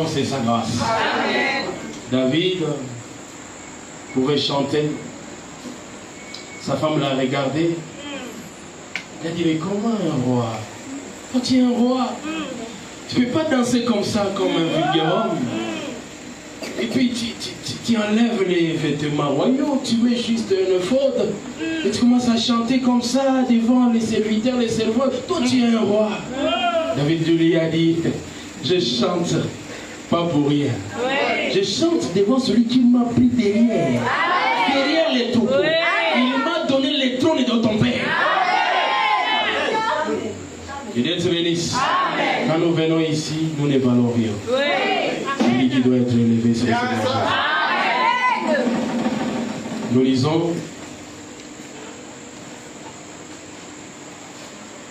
puissance et sa grâce. Amen. David pouvait chanter. Sa femme l'a regardé. Elle a dit, mais comment un roi? Toi tu es un roi. Tu ne peux pas danser comme ça, comme un vulgaire homme. Et puis tu enlèves les vêtements royaux, tu mets juste une faute. Et tu commences à chanter comme ça devant les serviteurs, les serveurs. Toi tu es un roi. David lui a dit, je chante pas pour rien. Je chante devant celui qui m'a pris derrière. Derrière les troupeaux. Il m'a donné les trônes de ton père. Que Dieu te bénisse. Quand nous venons ici, nous ne valons rien. Celui qui doit être élevé, c'est le Seigneur. Nous lisons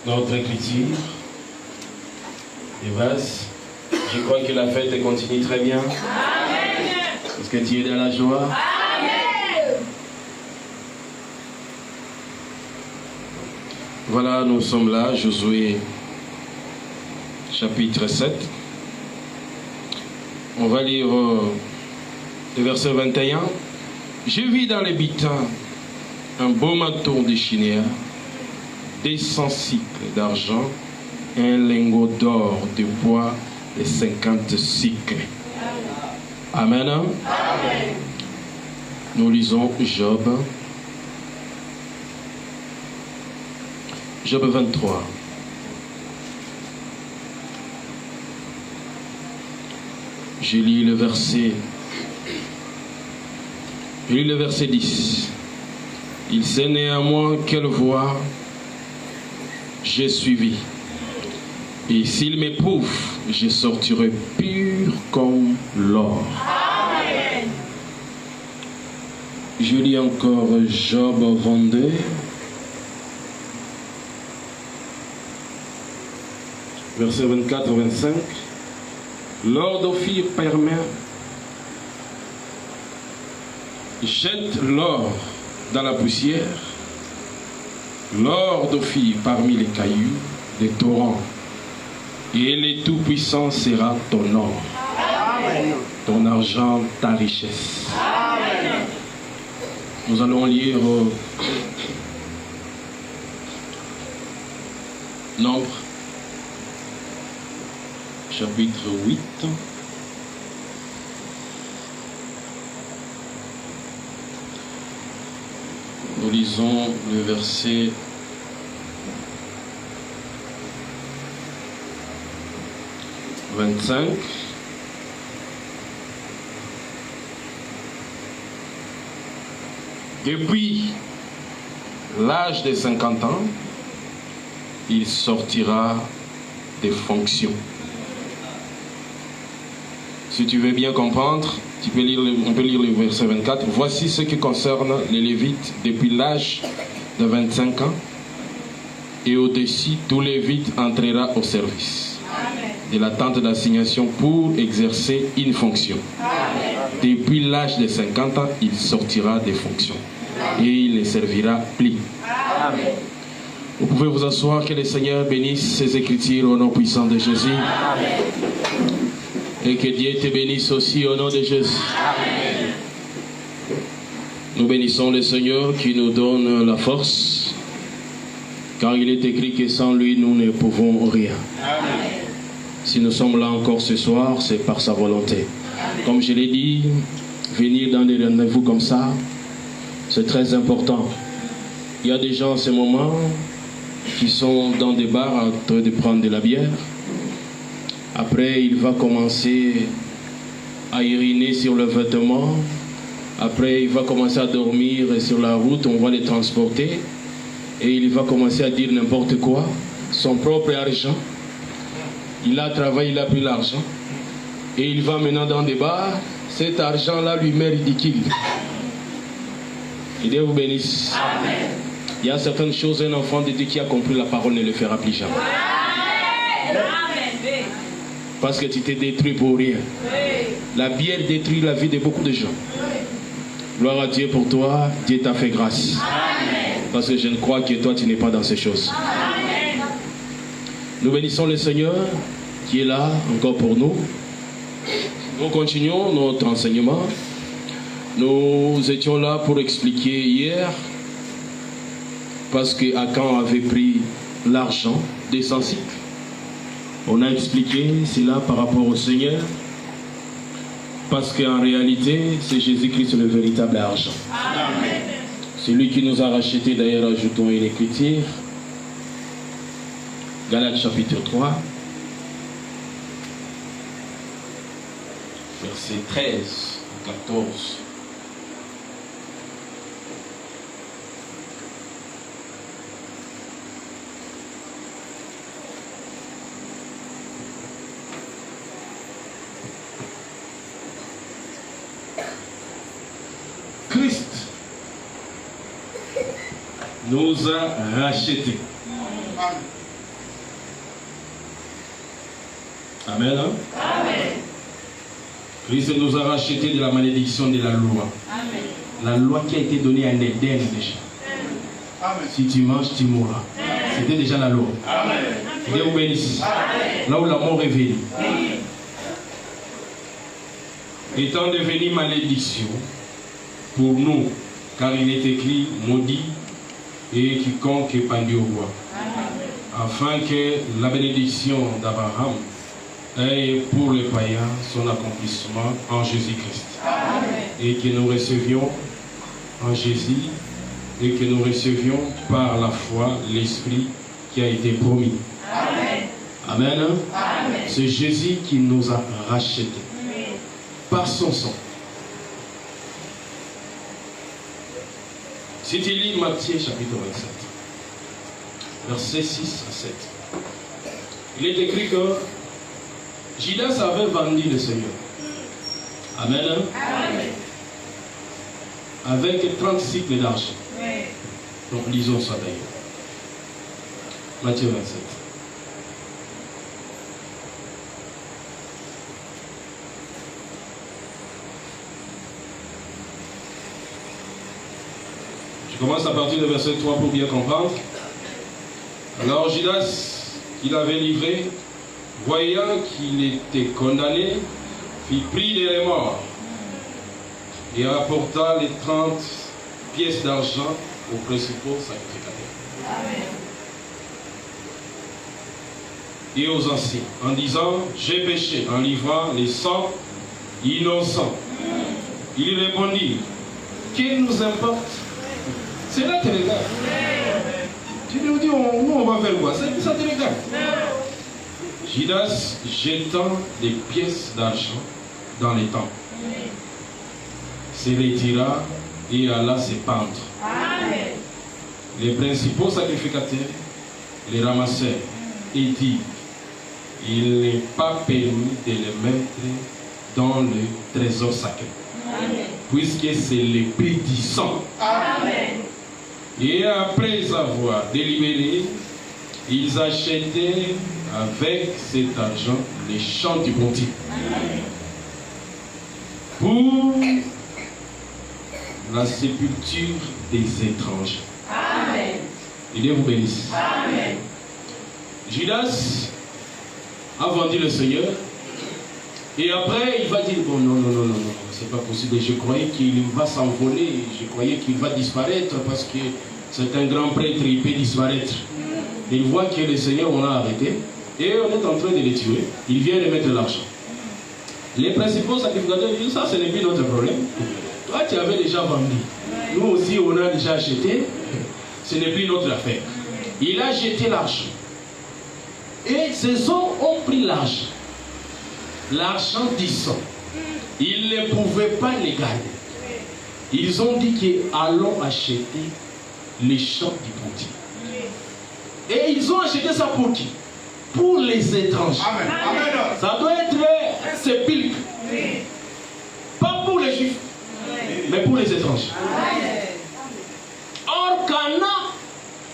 notre écriture. Et vas, je crois que la fête continue très bien. Est-ce que tu es dans la joie? Voilà, nous sommes là, Josué chapitre 7. On va lire le verset 21. Je vis dans les bitins un beau manteau de chinéa, des 100 cycles d'argent, un lingot d'or de bois de 50 cycles. Amen. Amen. Nous lisons Job. Job 23. Je lis le verset 10. Il sait néanmoins quelle voie j'ai suivi. Et s'il m'éprouve, je sortirai pur comme l'or. Je lis encore Job 22. Verset 24-25. L'or d'Ophir permet, jette l'or dans la poussière, l'or d'Ophir parmi les cailloux, des torrents, et le Tout-Puissant sera ton or, ton argent, ta richesse. Amen. Nous allons lire Nombre chapitre 8. Nous lisons le verset 25. Depuis l'âge de 50 ans, il sortira des fonctions. Si tu veux bien comprendre, on peut lire le verset 24. Voici ce qui concerne les Lévites depuis l'âge de 25 ans. Et au-dessus, tout Lévite entrera au service de la tente d'assignation pour exercer une fonction. Depuis l'âge de 50 ans, il sortira des fonctions. Et il ne servira plus. Amen. Vous pouvez vous asseoir, que le Seigneur bénisse ces écritures au nom puissant de Jésus. Amen. Et que Dieu te bénisse aussi au nom de Jésus. Amen. Nous bénissons le Seigneur qui nous donne la force, car il est écrit que sans lui nous ne pouvons rien. Amen. Si nous sommes là encore ce soir, c'est par sa volonté. Amen. Comme je l'ai dit, venir dans des rendez-vous comme ça, c'est très important. Il y a des gens en ce moment qui sont dans des bars en train de prendre de la bière. Après, il va commencer à uriner sur le vêtement. Après, il va commencer à dormir sur la route. On va les transporter. Et il va commencer à dire n'importe quoi. Son propre argent. Il a travaillé, il a pris l'argent. Et il va maintenant dans des bars. Cet argent-là lui met ridicule. Et Dieu vous bénisse. Amen. Il y a certaines choses, un enfant de Dieu qui a compris la parole ne le fera plus jamais. Amen. Parce que tu t'es détruit pour rien. La bière détruit la vie de beaucoup de gens. Gloire à Dieu pour toi. Dieu t'a fait grâce. Amen. Parce que je ne crois que toi tu n'es pas dans ces choses. Amen. Nous bénissons le Seigneur qui est là encore pour nous. Nous continuons notre enseignement. Nous étions là pour expliquer hier, parce que Akan avait pris l'argent des sensibles. On a expliqué cela par rapport au Seigneur, parce qu'en réalité, c'est Jésus-Christ le véritable argent. Amen. C'est lui qui nous a racheté. D'ailleurs, ajoutons une écriture. Galates chapitre 3, versets 13 à 14. Christ nous a rachetés. Amen. Hein? Amen. Christ nous a rachetés de la malédiction de la loi. Amen. La loi qui a été donnée en Éden déjà. Amen. Si tu manges, tu mourras. C'était déjà la loi. Amen. Dieu vous bénisse. Là où la mort est venue. Étant devenu malédiction pour nous, car il est écrit maudit et quiconque est pendu au bois. Afin que la bénédiction d'Abraham ait pour les païens son accomplissement en Jésus-Christ. Et que nous recevions en Jésus et que nous recevions par la foi l'Esprit qui a été promis. Amen. Amen. Amen. C'est Jésus qui nous a rachetés par son sang. Si tu lis Matthieu chapitre 27, versets 6 à 7, il est écrit que Judas avait vendu le Seigneur. Amen. Amen. Avec 30 cycles d'argent. Donc lisons ça d'ailleurs. Matthieu 27. Je commence à partir du verset 3 pour bien comprendre. Alors Judas, qu'il avait livré, voyant qu'il était condamné, fit pris des remords et apporta les 30 pièces d'argent aux principaux sacrificateurs. Amen. Et aux anciens, en disant, j'ai péché, en livrant les 100 innocents. Il répondit, qu'il nous importe? C'est là que tu regardes. Tu nous dis, nous on va faire quoi? Ça te regarde. Judas jetant des pièces d'argent dans les temps, se retira et alla se pendre. Amen. Les principaux sacrificateurs les ramassèrent et dirent, il n'est pas permis de les mettre dans le trésor sacré, Amen. Puisque c'est le prix du sang. Amen. Et après avoir délibéré, ils achetaient avec cet argent les champs du bon Dieu pour la sépulture des étrangers. Amen. Et Dieu vous bénisse. Amen. Judas a vendu le Seigneur et après il va dire bon non, c'est pas possible. Je croyais qu'il va s'envoler, je croyais qu'il va disparaître parce que c'est un grand prêtre, il peut disparaître. Il voit que le Seigneur on l'a arrêté et on est en train de les tuer. Il vient de mettre l'argent. Les principaux sacrificateurs disent ça, ce n'est plus notre problème. Toi tu avais déjà vendu. Nous aussi on a déjà acheté. Ce n'est plus notre affaire. Il a jeté l'argent. Et ces hommes ont pris l'argent. L'argent du sang. Ils ne pouvaient pas les garder. Ils ont dit que allons acheter les champs du bon Dieu. Et ils ont acheté ça pour qui? Pour les étrangers. Amen. Amen. Ça doit être sépulcre. Pas pour les juifs, mais pour les étrangers. Amen. Or, Cana,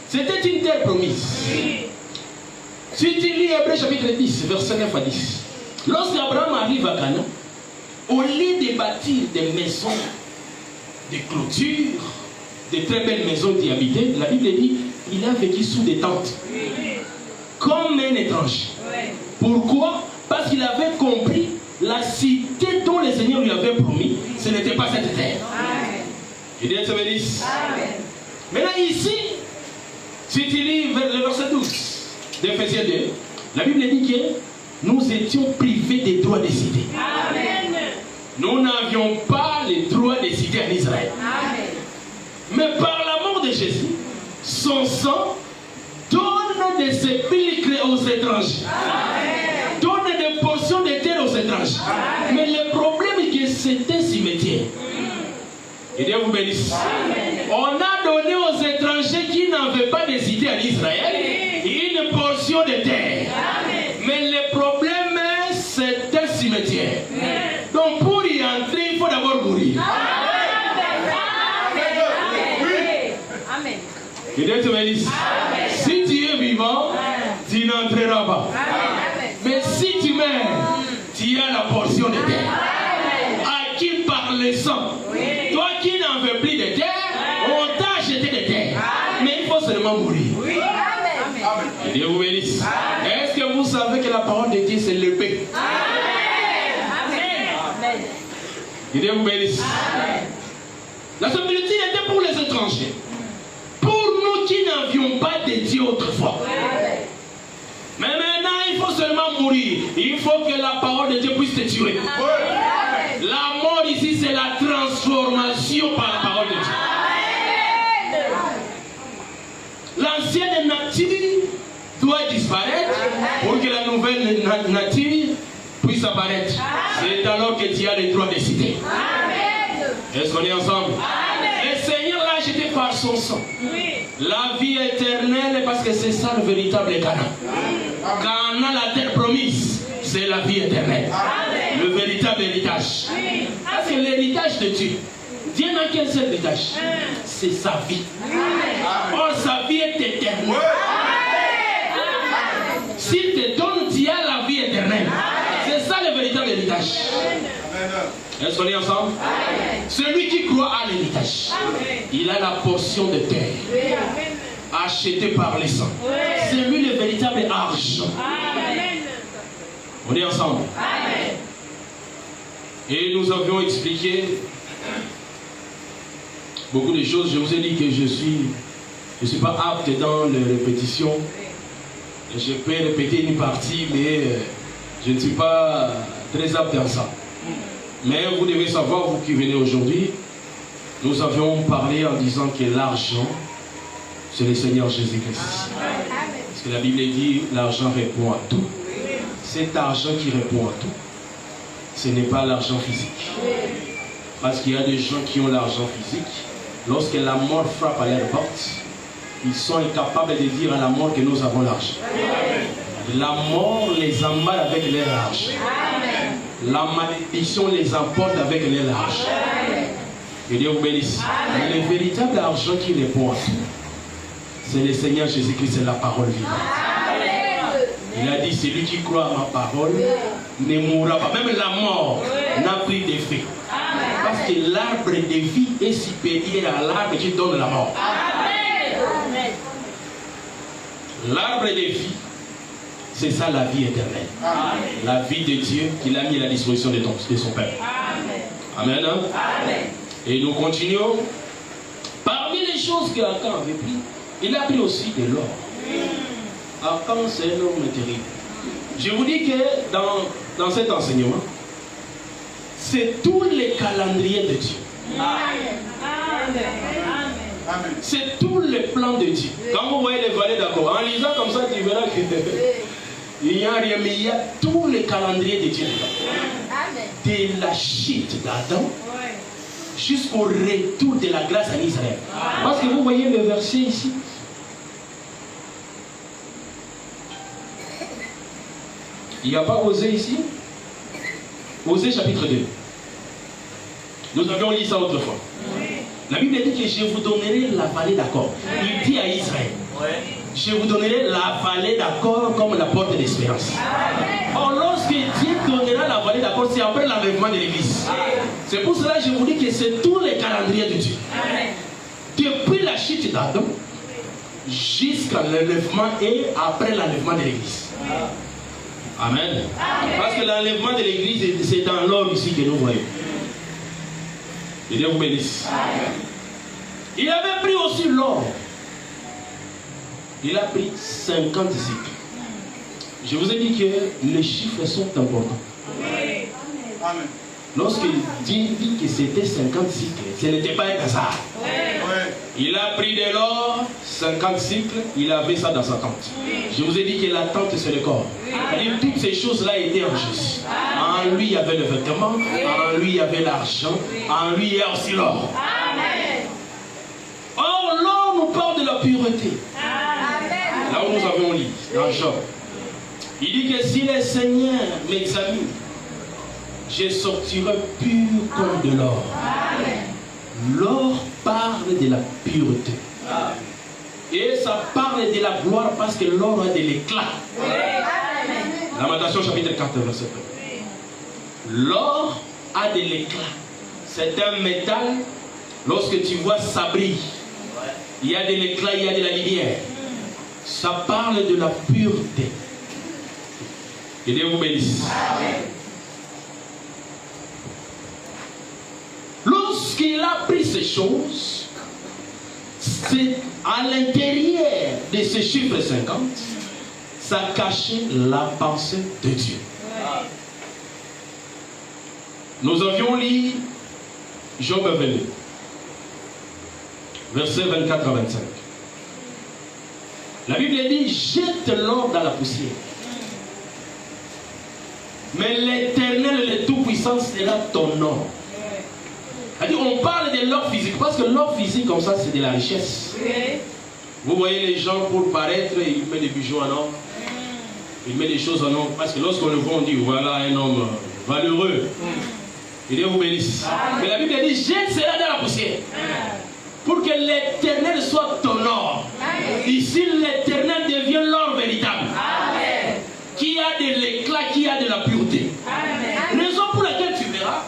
c'était une terre promise. Si tu lis Hébreux chapitre 10, verset 9 à 10, lorsqu'Abraham arrive à Cana, au lieu de bâtir des maisons, des clôtures, des très belles maisons d'y habiter, la Bible dit il a vécu sous des tentes, comme un étranger. Pourquoi? Parce qu'il avait compris la cité dont le Seigneur lui avait promis, ce n'était pas cette terre. Que Dieu te bénisse. Maintenant ici, si tu lis le verset 12 d'Éphésiens 2, la Bible dit que nous étions privés des droits de cité. Nous n'avions pas les droits de cité en Israël. Mais par la mort de Jésus, son sang donne des sépulcres aux étrangers. Donne des portions de terre aux étrangers. Mais le problème est que c'était cimetière. Et Dieu vous bénisse. On a donné aux étrangers qui n'avaient pas de cité en Israël une portion de terre. Mais le problème, c'est un cimetière. Donc pour y entrer, il faut d'abord mourir. Que Dieu te bénisse. Si tu es vivant, tu n'entreras pas. Mais si tu meurs, tu as la portion de terre. Acquis par le sang. Toi qui n'en veux plus de terre, on t'a acheté de terre. Mais il faut seulement mourir. Que Dieu vous bénisse. Est-ce que vous savez que la parole de Dieu, c'est l'épée? Que Dieu vous bénisse. La stabilité était pour les étrangers. Pour nous qui n'avions pas de Dieu autrefois. Mais maintenant, il faut seulement mourir. Il faut que la parole de Dieu puisse te tuer. La mort ici, c'est la transformation par la parole de Dieu. L'ancienne nature doit disparaître pour que la nouvelle nature puisse apparaître. C'est alors que tu as le droit de citer. Est-ce qu'on est ensemble? Le Seigneur l'a acheté par son sang. La vie éternelle, parce que c'est ça le véritable Canaan. Canaan, la terre promise, c'est la vie éternelle. Le véritable héritage. Parce que l'héritage de Dieu, Dieu n'a qu'un seul héritage. C'est sa vie. Or, sa vie est éternelle. S'il te donne, tu as la vie éternelle. C'est ça le véritable héritage. Est-ce qu'on est ensemble? Celui qui croit à l'héritage, il a la portion de terre achetée par les sangs. C'est lui le véritable argent. On est ensemble. Et nous avions expliqué beaucoup de choses. Je vous ai dit que je ne suis pas apte dans les répétitions. Je peux répéter une partie, mais je ne suis pas très apte dans ça. Mais vous devez savoir, vous qui venez aujourd'hui, nous avions parlé en disant que l'argent, c'est le Seigneur Jésus-Christ. Parce que la Bible dit, l'argent répond à tout. Cet argent qui répond à tout, ce n'est pas l'argent physique. Parce qu'il y a des gens qui ont l'argent physique. Lorsque la mort frappe à leur porte, ils sont incapables de dire à la mort que nous avons l'argent. La mort les emballe avec leur argent. La malédiction les emporte avec leur argent. Que Dieu vous bénisse. Mais le véritable argent qui répond à tout, c'est le Seigneur Jésus-Christ, c'est la parole vivante. Il a dit, celui qui croit à ma parole ne mourra pas. Même la mort n'a pris d'effet. Parce que l'arbre de vie est supérieur à l'arbre qui donne la mort. L'arbre de vie, c'est ça la vie éternelle. La vie de Dieu qu'il a mis à la disposition de son Père. Amen. Amen. Et nous continuons. Parmi les choses qu'Akan avait pris, il a pris aussi de l'or. Akan, c'est un homme terrible. Je vous dis que dans cet enseignement, c'est tous les calendriers de Dieu. C'est tous les plans de Dieu. Quand vous voyez les vallées d'accord, en lisant comme ça, tu verras qu'il n'y a rien, mais il y a tous les calendriers de Dieu dedans. De la chute d'Adam jusqu'au retour de la grâce en Israël. Parce que vous voyez le verset ici. Il n'y a pas Osée ici. Osée chapitre 2. Nous avions lu ça autrefois. La Bible dit que je vous donnerai la vallée d'accord. Il dit à Israël, je vous donnerai la vallée d'accord comme la porte d'espérance. Or, lorsque Dieu donnera la vallée d'accord, c'est après l'enlèvement de l'église. C'est pour cela que je vous dis que c'est tous les calendriers de Dieu. Depuis la chute d'Adam jusqu'à l'enlèvement et après l'enlèvement de l'église. Amen. Parce que l'enlèvement de l'église, c'est dans l'or ici que nous voyons. Que Dieu vous bénisse. Il avait pris aussi l'or. Il a pris 50 cycles. Je vous ai dit que les chiffres sont importants. Amen. Lorsqu'il dit que c'était 50 cycles, ce n'était pas un hasard. Il a pris de l'or, 50 cycles, il avait ça dans sa tente. Je vous ai dit que la tente, c'est le corps. Et toutes ces choses-là étaient en Jésus. En lui, il y avait le vêtement, en lui, il y avait l'argent, en lui, il y a aussi l'or. Or, l'or nous parle de la pureté. Là où nous avons lu, dans Job. Il dit que si le Seigneur m'examine, je sortirai pur comme de l'or. L'or parle de la pureté. Et ça parle de la gloire parce que l'or a de l'éclat. Lamentation chapitre 4, verset 1. L'or a de l'éclat. C'est un métal, lorsque tu vois ça brille. Il y a de l'éclat, il y a de la lumière. Ça parle de la pureté. Que Dieu vous bénisse. Lorsqu'il a pris ces choses, c'est à l'intérieur de ce chiffre 50, ça cachait la pensée de Dieu. Nous avions lu Job 22, versets 24 à 25. La Bible dit, jette l'or dans la poussière. Mais l'Éternel, le Tout-Puissant, sera ton or. On parle de l'or physique, parce que l'or physique, comme ça, c'est de la richesse. Vous voyez les gens, pour paraître, ils mettent des bijoux en or. Ils mettent des choses en or. Parce que lorsqu'on le voit, on dit, voilà un homme valeureux. Et Dieu vous bénisse. Mais la Bible dit, jette cela dans la poussière. Pour que l'Éternel soit ton or. Ici, l'Éternel devient l'or véritable. Amen. Qui a de l'éclat, qui a de la pureté. Amen. Raison pour laquelle tu verras,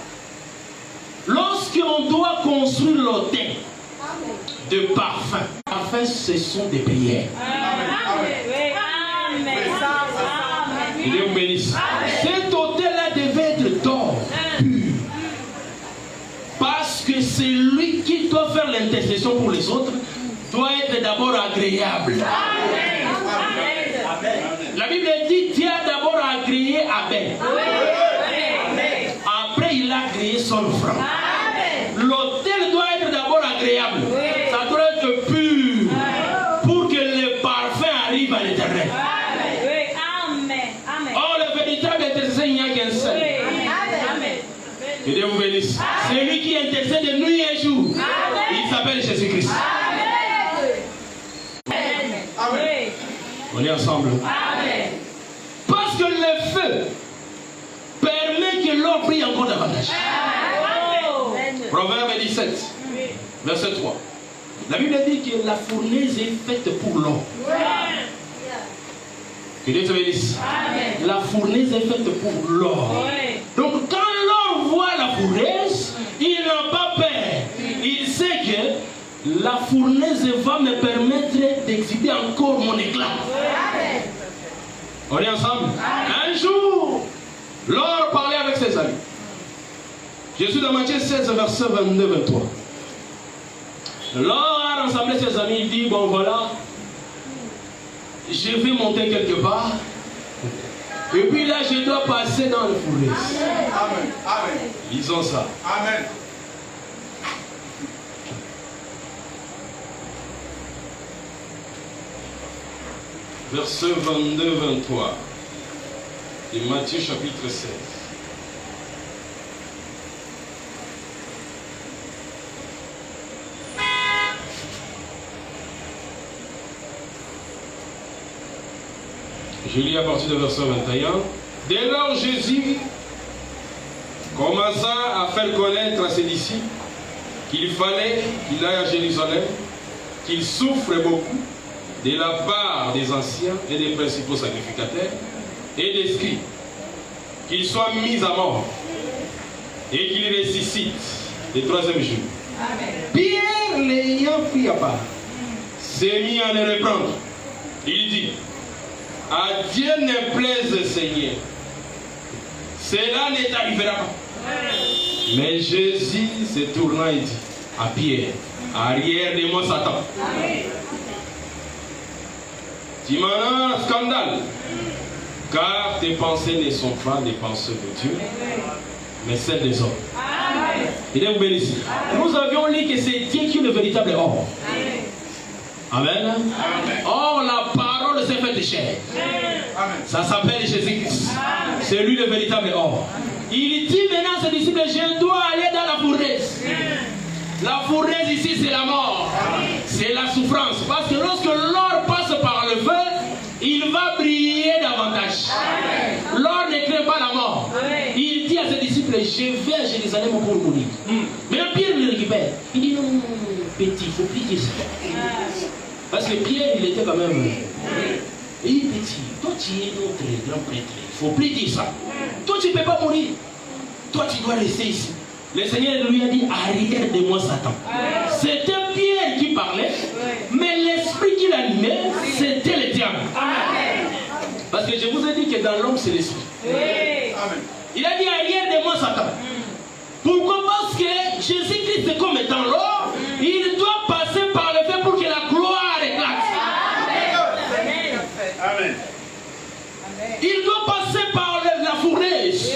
lorsqu'on doit construire l'autel de parfum, parfum, ce sont des prières. Amen. Que Dieu vous bénisse. Cet autel-là devait être d'or pur. Parce que c'est lui qui doit faire l'intercession pour les autres, doit être d'abord agréable. Amen. Amen. La Bible dit, Dieu a d'abord agréé Abel. Après, il a agréé son offrande. L'autel doit être d'abord agréable. Ça doit être pur pour que le parfum arrive à l'Éternel. Or, le véritable intercesseur, il n'y a qu'un seul. Que Dieu vous bénisse. C'est lui qui intercède de nuit et jour. Il s'appelle Jésus-Christ. On est ensemble. Amen. Parce que le feu permet que l'or brille encore davantage. Amen. Proverbe 17, verset 3. La Bible dit que la fournaise est faite pour l'or. Que Dieu te bénisse. Amen. La fournaise est faite pour l'or. Donc quand l'or voit la fournaise, il n'a pas peur. Il sait que la fournaise va me permettre d'exhiber encore mon éclat. Amen. On est ensemble. Amen. Un jour, l'or parlait avec ses amis. Jésus dans Matthieu 16, verset 22-23. L'or a rassemblé ses amis. Il dit, bon voilà, je vais monter quelque part. Et puis là, je dois passer dans le fournaise. Amen. Amen. Lisons ça. Amen. Verset 22-23 de Matthieu chapitre 16. Je lis à partir de verset 21. Dès lors, Jésus commença à faire connaître à ses disciples qu'il fallait qu'il aille à Jérusalem, qu'il souffre beaucoup de la part des anciens et des principaux sacrificateurs et des scribes, qu'il soit mis à mort et qu'il ressuscite le troisième jour. Amen. Pierre, l'ayant pris à part, s'est mis à les reprendre. Il dit, À Dieu ne plaise, Seigneur. Cela ne t'arrivera pas. Mais Jésus se tournant et dit à Pierre, arrière de moi Satan. Tu m'en as un scandale. Car tes pensées ne sont pas des pensées de Dieu, mais celles des hommes. Et là, vous bénissez. Nous avions lu que c'est Dieu qui est le véritable or. Amen. Or, la parole s'est faite chair. Ça s'appelle Jésus-Christ. C'est lui le véritable or. Il dit maintenant à ses disciples, je dois aller dans la fournaise. La fournaise ici, c'est la mort. C'est la souffrance. Parce que lorsque l'or passe par le feu, il va briller davantage. L'or ne craint pas la mort. Il dit à ses disciples, je vais à Jérusalem pour mourir. Maintenant Pierre le récupère. Il dit non, petit, il ne faut plus dire ça. Parce que Pierre, il était quand même... Il dit petit, toi tu es notre grand prêtre. Il ne faut plus dire ça. Toi tu ne peux pas mourir. Toi tu dois rester ici. Le Seigneur lui a dit, arrière de moi Satan. C'était Pierre qui parlait, mais l'esprit qui l'animait, c'était le diable. Parce que je vous ai dit que dans l'homme, c'est l'esprit. Il a dit, arrière de moi Satan. Pourquoi? Parce que Jésus-Christ est comme étant l'or, il doit passer par le fait pour que la gloire éclate. Amen. Il doit passer par la fournaise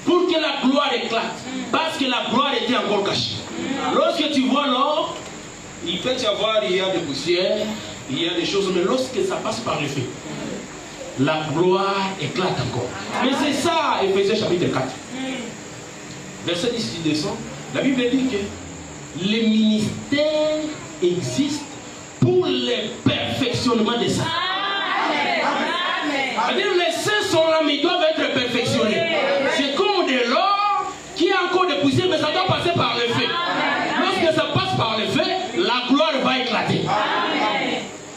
pour que la gloire éclate. Parce que la gloire était encore cachée. Lorsque tu vois l'or, il peut y avoir, il y a des poussières, il y a des choses, mais lorsque ça passe par le feu, la gloire éclate encore. Mais c'est ça, Éphésiens chapitre 4. Verset 10 descend. La Bible dit que les ministères existent pour le perfectionnement des saints. C'est-à-dire les saints sont là, mais ils doivent être perfectionnés. C'est comme de l'or qui a encore des poussières, mais ça doit passer par le feu. Lorsque ça passe par le feu, la gloire va éclater.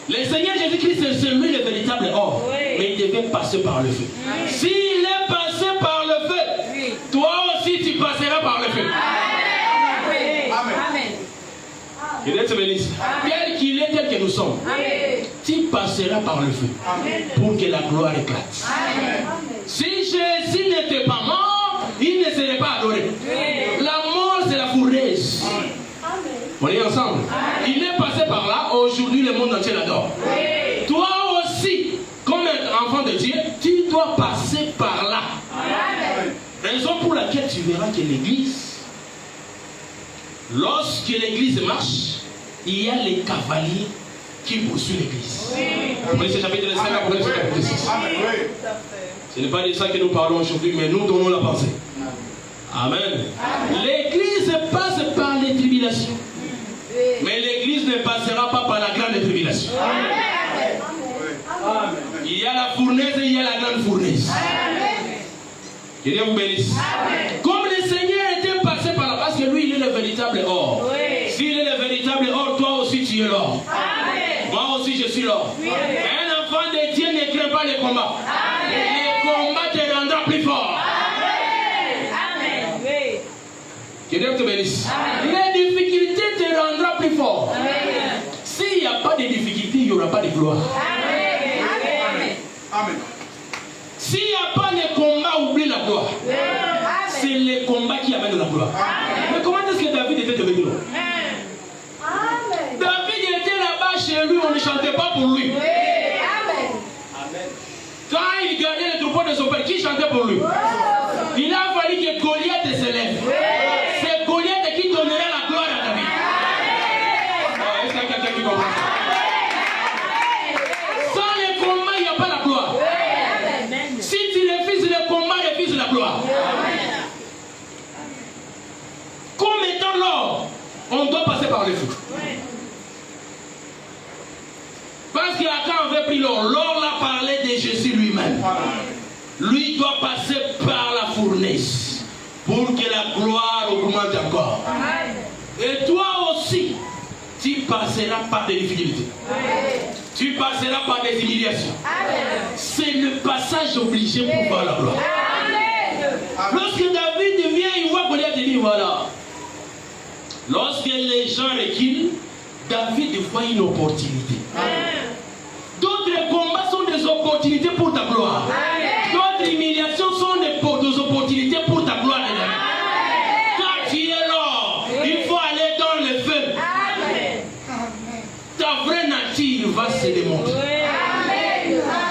Le Seigneur Jésus-Christ, c'est lui le véritable or. Mais il devait passer par le feu. S'il est passé par le feu, toi aussi tu passeras par le feu. Amen. Il est béni. Tel qu'il est, tel que nous sommes. Tu passeras par le feu. Pour que la gloire éclate. Si Jésus n'était pas mort, il ne serait pas adoré. La mort, c'est la fournaise. On est ensemble. Il est passé par là. Aujourd'hui, le monde entier l'adore. Toi aussi, comme un enfant de Dieu, tu dois passer par là. Raison pour laquelle tu verras que l'église, lorsque l'église marche, il y a les cavaliers qui poursuivent l'église. Vous connaissez le chapitre 5, vous connaissez le chapitre 6. Ce n'est pas de ça que nous parlons aujourd'hui, mais nous donnons la pensée. Amen. L'église passe par les tribulations. Mais l'église ne passera pas par la grande tribulation. Il y a la fournaise et il y a la grande fournaise. Que Dieu vous bénisse. Comme le Seigneur était passé par là, parce que lui, il est le véritable or. S'il est le véritable or, toi aussi tu es l'or. Moi aussi je suis l'or. Un enfant de Dieu ne craint pas les combats. Les combats te rendront plus fort. Que Dieu te bénisse. Les difficultés te rendront plus fort. S'il n'y a pas de difficultés, il n'y aura pas de gloire. Amen. S'il n'y a pas de combat, oublie la gloire. C'est les combats qui amènent la gloire. Mais comment est-ce que David était devenu l'homme? David était là-bas chez lui, on ne chantait pas pour lui. Quand il gardait les troupeaux de son père, qui chantait pour lui? Il a fallu que Goliath s'élève. C'est Goliath qui donnera la gloire à David. Est-ce qu'il y a quelqu'un qui comprend ça? Sans les combats, il n'y a pas la gloire. Si tu refuses le combat, refuse la gloire. Comme étant l'or, on doit passer par le feu. Parce qu'Akan avait pris l'or. L'or l'a parlé de Jésus lui-même. Lui doit passer par la fournaise pour que la gloire augmente encore. Et toi aussi, tu passeras par des difficultés. Tu passeras par des humiliations. C'est le passage obligé pour voir la gloire. Lorsque David vient, il voit Goliath et dit voilà. Lorsque les gens reculent, David voit une opportunité. D'autres combats sont des opportunités pour ta gloire. D'autres humiliations sont des opportunités pour ta gloire. Quand tu es là, il faut aller dans le feu. Ta vraie nature va se démontrer.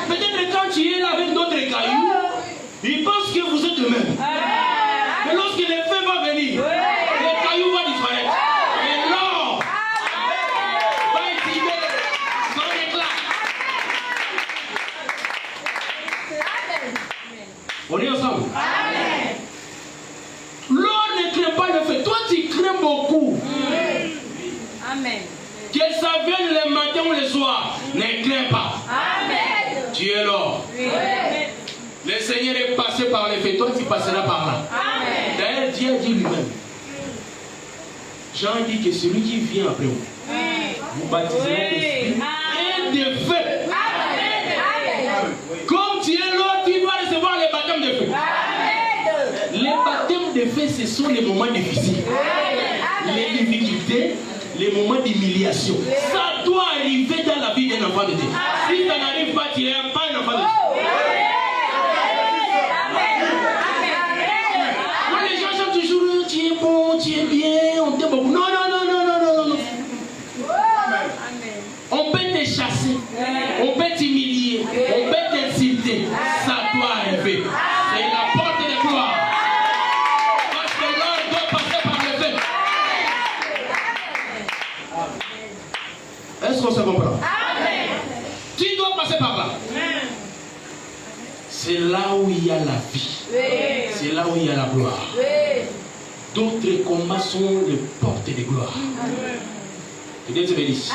Peut-être quand tu es là avec d'autres cailloux, ils pensent que vous êtes de même. Mais lorsque le feu va venir, les cailloux vont disparaître. Et l'or va exhiber son éclat. On est ensemble. L'or ne craint pas le feu. Toi, tu crains beaucoup. Amen. Que ça vienne le matin ou le soir, ne crains pas. Amen. Tu es l'or. Oui. Le Seigneur est passé par le feu, toi tu passeras par là. Amen. D'ailleurs, Dieu a dit lui-même. Jean dit que celui qui vient après vous, vous baptiserez d'esprit et de feu. Comme tu es l'or, tu dois recevoir les baptêmes de feu. Les baptêmes de feu, ce sont les moments difficiles. Les difficultés, les moments d'humiliation. Ça doit arriver dans la vie d'un enfant de Dieu. Si ça n'arrive pas, tu n'es pas un enfant de Dieu. Quand les gens sont toujours, tu es bon, tu es bien, on t'aime beaucoup. Non. On peut te chasser, on peut t'humilier, on peut t'insulter. Ça doit arriver. C'est la porte de gloire. Parce que l'or doit passer par le feu. Est-ce qu'on se comprend? Tu dois passer par là. C'est là où il y a la vie. C'est là où il y a la gloire. D'autres combats sont les portes de gloire. Et Dieu te bénisse.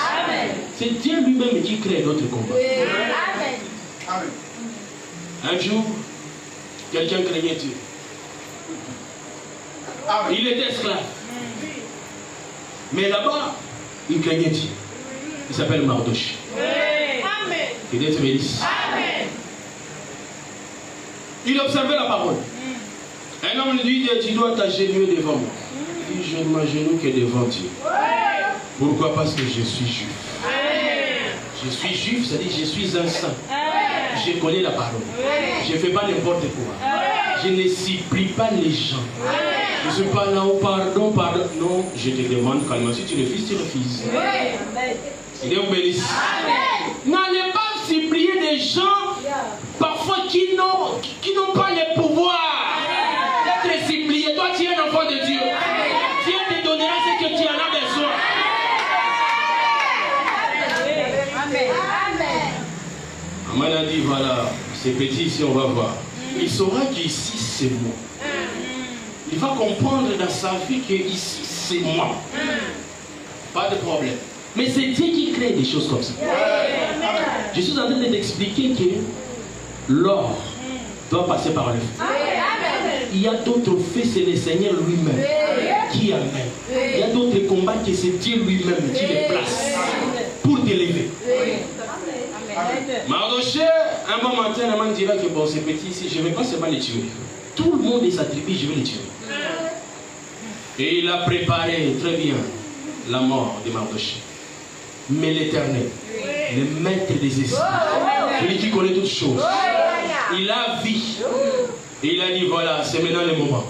C'est Dieu lui-même qui crée d'autres combats. Un jour, quelqu'un craignait Dieu. Il était esclave. Mais là-bas, il craignait Dieu. Il s'appelle Mardochée. Que Dieu te bénisse. Il observait la parole. Un homme lui dit, tu dois t'agenouiller devant moi. Il dit, je ne m'agenouille que devant Dieu. Pourquoi? Parce que je suis juif. Je suis juif, c'est-à-dire je suis un saint. Je connais la parole. Je ne fais pas n'importe quoi. Je ne supplie pas les gens. Je ne suis pas là où pardon. Non, je te demande calmement. Si tu refuses, tu refuses. Et Dieu vous bénisse. N'allez pas supplier des gens parfois qui n'ont pas le pouvoir d'être suppliés. Toi, tu es un enfant de Dieu. Dieu te donnera ce que tu en as besoin. Amen a dit, voilà, c'est petit ici, on va voir. Il saura qu'ici, c'est moi. Il va comprendre dans sa vie que ici, c'est moi. Pas de problème. Mais c'est Dieu qui crée des choses comme ça. Je suis en train de t'expliquer que l'or doit passer par le feu. Il y a d'autres faits, c'est le Seigneur lui-même qui amène. Il y a d'autres combats que c'est Dieu lui-même qui les place pour t'élever. Mardochée, un bon matin, un homme dira que bon, c'est petit ici, je ne vais pas seulement les tuer. Tout le monde est sa tribu, je vais les tuer. Et il a préparé très bien la mort de Mardochée. Mais l'Éternel, le maître des esprits, celui qui connaît toutes choses, il a vu. Et il a dit, voilà, c'est maintenant le moment.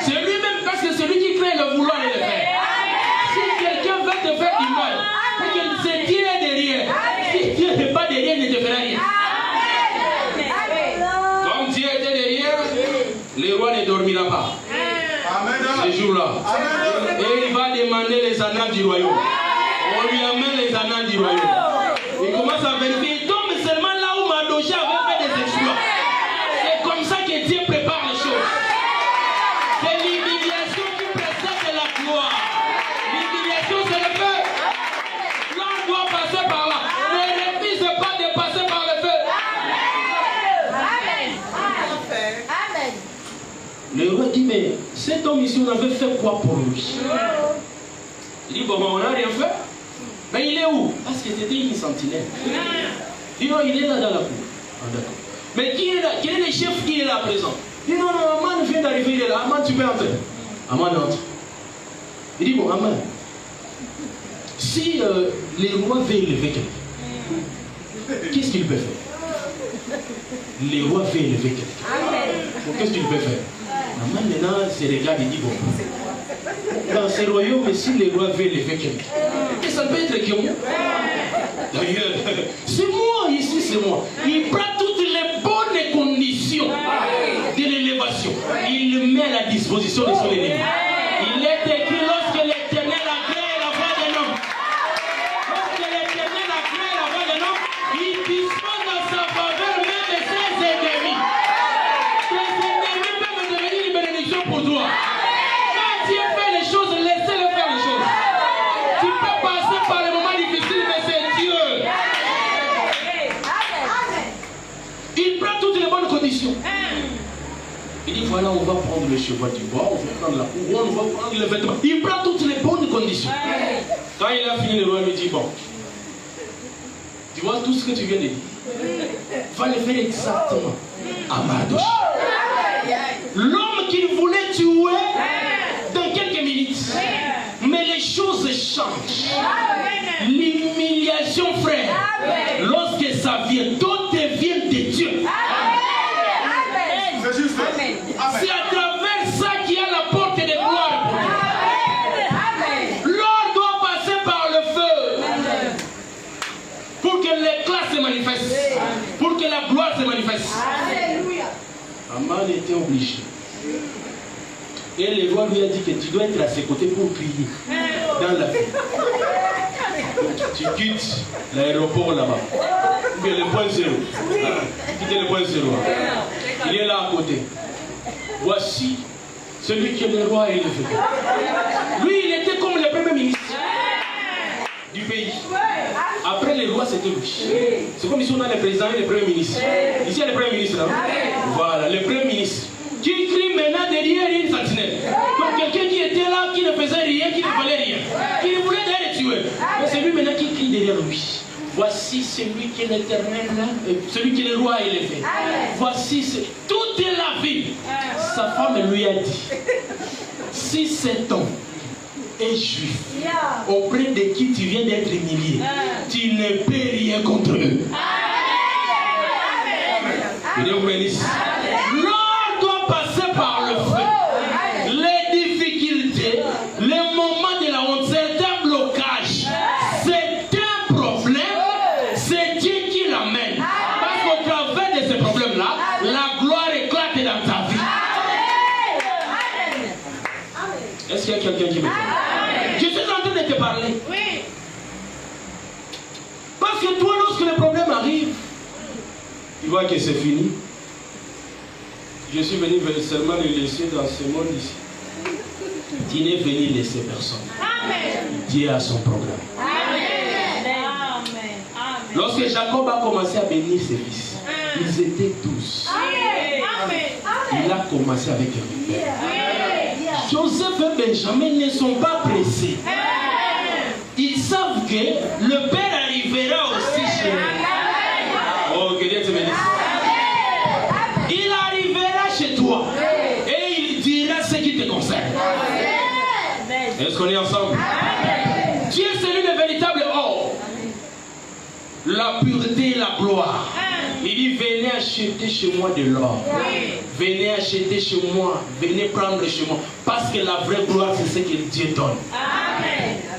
C'est lui-même, parce que c'est lui qui crée le vouloir et le faire. Si quelqu'un veut te faire du mal, c'est Dieu derrière. Si Dieu n'est pas derrière, il ne te fera rien. Comme Dieu était derrière, le roi ne dormira pas. Ce jour-là. Et il va demander les annales du royaume. On lui amène les annales du royaume. Il commence à vérifier. Il tombe seulement là où Mardochée avait fait des exploits. C'est comme ça que Dieu prépare les choses. C'est l'humiliation qui précède la gloire. L'humiliation, c'est le feu. L'homme doit passer par là. Ne refuse pas de passer par le feu. Amen. Le roi dit, mais cet homme ici, on avait fait quoi pour lui? Il dit, bon, on n'a rien fait. Mais il est où? Parce que c'était une sentinelle. Il dit, non, il est là dans la cour. Ah, d'accord. Mais qui est là? Quel est le chef qui est là présent? Il dit, non, Aman vient d'arriver, il est là. Aman, tu peux entrer. Aman entre. Il dit, bon, Aman, si les rois veulent élever quelqu'un, qu'est-ce qu'il peut faire? Le roi veut élever quelqu'un. Qu'est-ce que tu peux faire? Maintenant, c'est regarde, il dit bon. Dans ce royaume, si le roi veut élever quelqu'un, et ça peut être que moi. D'ailleurs, c'est moi ici, c'est moi. Il prend toutes les bonnes conditions de l'élévation. Il le met à la disposition de son ennemi. Il est écrit lorsque l'Éternel a créé la voix d'un homme. Lorsque l'Éternel a créé la voix d'un homme, il dispose dans sa faveur même de ses ennemis. Tes ennemis peuvent devenir une bénédiction pour toi. Quand Dieu fait les choses, laissez-le faire les choses. Tu peux passer par les moments difficiles, mais c'est Dieu. Il prend toutes les bonnes conditions. Il dit voilà, on va prendre le cheval du bois, on va prendre la couronne, on va prendre les vêtements. Il prend toutes les bonnes conditions. Quand il a fini, le roi lui dit bon, tu vois tout ce que tu viens de dire, va le faire exactement à Mardochée. L'homme qu'il voulait tuer dans quelques minutes. Mais les choses changent. L'humiliation, frère, lorsque ça vient, tout devient de Dieu. C'est juste. C'est à travers ça qu'il y a la porte de gloire. L'or doit passer par le feu pour que l'éclat se manifeste, pour que la gloire se manifeste. Aman était obligé. Et le roi lui a dit que tu dois être à ses côtés pour prier dans la vie. Tu quittes l'aéroport là-bas. Tu es le point zéro. Tu es le point zéro. Il est là à côté. Voici celui que le roi a élevé. Lui, il était comme le premier ministre du pays. Après le roi, c'était lui. C'est comme ici on a le président et le premier ministre. Ici, il y a le premier ministre. Hein? Voilà, le premier ministre. Qui crie maintenant derrière une sentinelle. Donc quelqu'un qui était là, qui ne faisait rien, qui ne valait rien. Qui ne voulait d'ailleurs le tuer. Mais c'est lui maintenant qui crie derrière lui. Voici celui qui est l'Éternel, celui qui est le roi a élevé. Voici toute la vie. Sa femme lui a dit, si cet homme est juif, auprès de qui tu viens d'être humilié, tu ne peux rien contre eux. L'or doit passer par le feu. Les difficultés, les moments de la honte, certains blocages, c'est un problème, c'est Dieu qui l'amène. Parce qu'au travers de ces problèmes-là, la gloire éclate dans ta vie. Est-ce qu'il y a quelqu'un qui me parle? Je suis en train de te parler. Parce que toi, lorsque le problème arrive, tu vois que c'est fini. Je suis venu seulement le laisser dans ce monde ici. Tu n'es venu laisser personne. Dieu a son programme. Lorsque Jacob a commencé à bénir ses fils, ils étaient 12. Il a commencé avec Rubén. Joseph et Benjamin ne sont pas pressés. Ils savent que le père arrivera aussi chez eux. Oh, que Dieu te bénisse. Il arrivera chez toi et il dira ce qui te concerne. Est-ce qu'on est ensemble? Dieu, c'est lui le véritable or. La pureté et la gloire. Il dit, venez acheter chez moi de l'or. Venez acheter chez moi. Venez prendre chez moi. Parce que la vraie gloire, c'est ce que Dieu donne.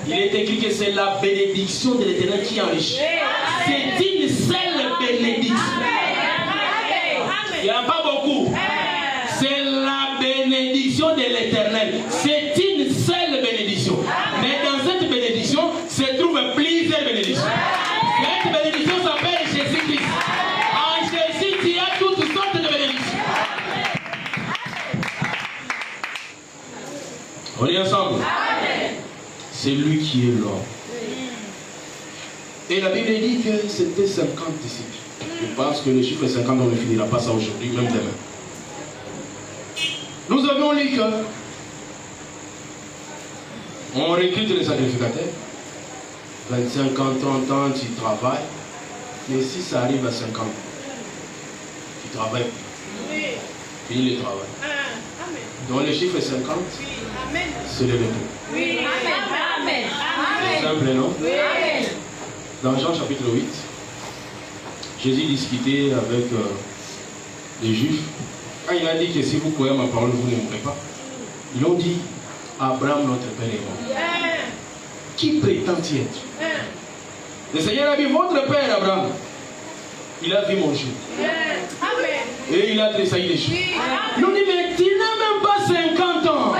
Il est écrit que c'est la bénédiction de l'Éternel qui enrichit. C'est une seule bénédiction. Il n'y a pas beaucoup. C'est la bénédiction de l'Éternel. C'est une seule bénédiction. Mais dans cette bénédiction se trouvent plusieurs bénédictions. Cette bénédiction s'appelle Jésus-Christ. En Jésus, il y a toutes sortes de bénédictions. On est ensemble. C'est lui qui est l'homme. Et la Bible dit que c'était 50 disciples. Je pense que le chiffre 50, on ne finira pas ça aujourd'hui, même demain. Nous avons lu que on recrute les sacrificateurs. 25 ans, 30 ans, tu travailles. Mais si ça arrive à 50 ans, tu travailles plus. Fini le travail. Donc le chiffre 50, c'est le retour. C'est simple, non? Dans Jean chapitre 8, Jésus discutait avec les Juifs. Quand il a dit que si vous croyez ma parole, vous ne mourrez pas. Ils ont dit, Abraham, notre père est mort. Qui prétend-il être? Le Seigneur a dit, votre père Abraham, il a vu mon jour. Et il a tressailli les choses. Il nous dit, mais tu n'as même pas 50 ans.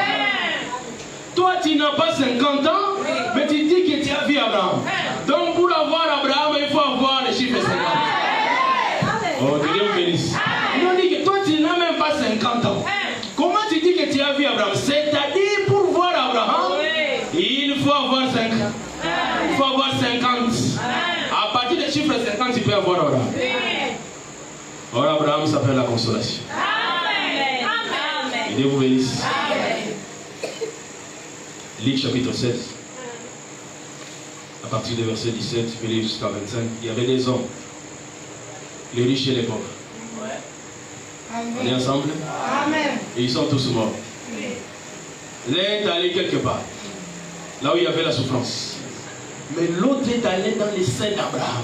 Toi, tu n'as pas 50 ans, mais tu dis que tu as vu Abraham. Donc, pour avoir Abraham, il faut avoir les chiffres 50. Oh, Dieu vous bénisse. Il nous dit que toi, tu n'as même pas 50 ans. Comment tu dis que tu as vu Abraham? C'est-à-dire, pour voir Abraham, il faut avoir 50. Il faut avoir 50. À partir des chiffres 50, tu peux avoir Abraham. Or, Abraham s'appelle la consolation. Et Dieu vous bénisse. Luc chapitre 16. À partir du verset 17, tu peux lire jusqu'à 25. Il y avait des hommes, les riches et les pauvres. On est ensemble? Amen. Et ils sont tous morts. L'un est allé quelque part, là où il y avait la souffrance. Mais l'autre est allé dans les seins d'Abraham.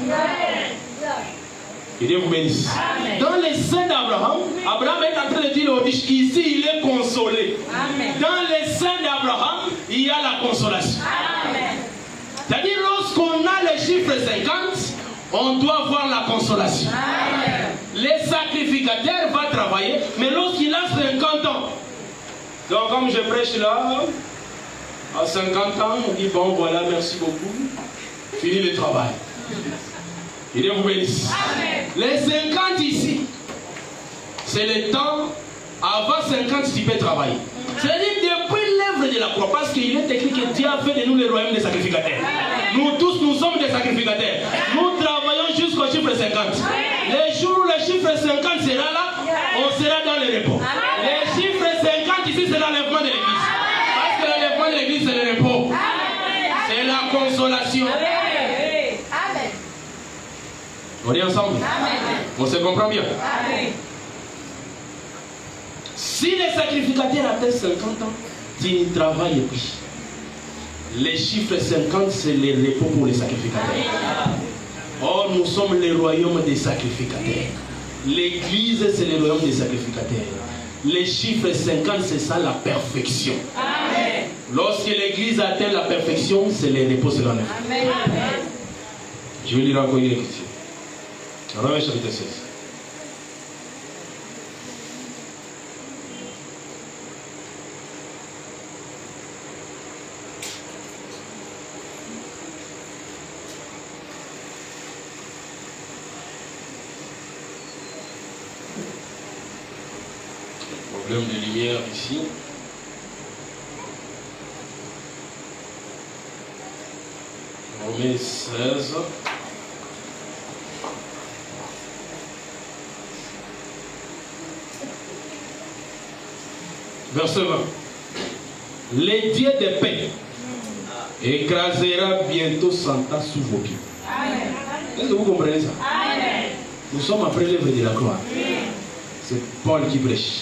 Et Dieu vous bénisse. Amen. Dans les seins d'Abraham, Abraham est en train de dire aux riches qu'ici il est consolé. Amen. Dans les seins d'Abraham, il y a la consolation. C'est-à-dire, lorsqu'on a les chiffres 50, on doit voir la consolation. Amen. Les sacrificateurs vont travailler, mais lorsqu'il a 50 ans, donc comme je prêche là, à 50 ans, on dit bon voilà, merci beaucoup, fini le travail. Et Dieu vous bénisse. Amen. Les 50 ici, c'est le temps, avant 50 tu peux travailler. C'est-à-dire depuis l'œuvre de la croix, parce qu'il est écrit que Dieu a fait de nous les royaumes des sacrificateurs. Amen. Nous tous, nous sommes des sacrificateurs. Nous travaillons jusqu'au chiffre 50. Amen. Les jours où le chiffre 50 sera là, on sera dans le repos. Amen. Les chiffres 50 ici, c'est l'enlèvement de l'église. Parce que l'enlèvement de l'église, c'est le repos. C'est la consolation. Amen. On est ensemble? Amen. On se comprend bien? Amen. Si les sacrificateurs atteignent 50 ans, tu ne travailles plus. Les chiffres 50, c'est le repos pour les sacrificateurs. Or, nous sommes le royaume des sacrificateurs. L'église, c'est le royaume des sacrificateurs. Les chiffres 50, c'est ça la perfection. Amen. Lorsque l'église atteint la perfection, c'est le repos sur l'enlèvement. Je vais lire encore une écriture. Romains chapitre 16. Problème de lumière ici. Romains 16. Verset 20. Les dieux de paix écrasera bientôt Satan sous vos pieds. Est-ce que vous comprenez ça? Amen. Nous sommes après l'œuvre de la croix. C'est Paul qui prêche.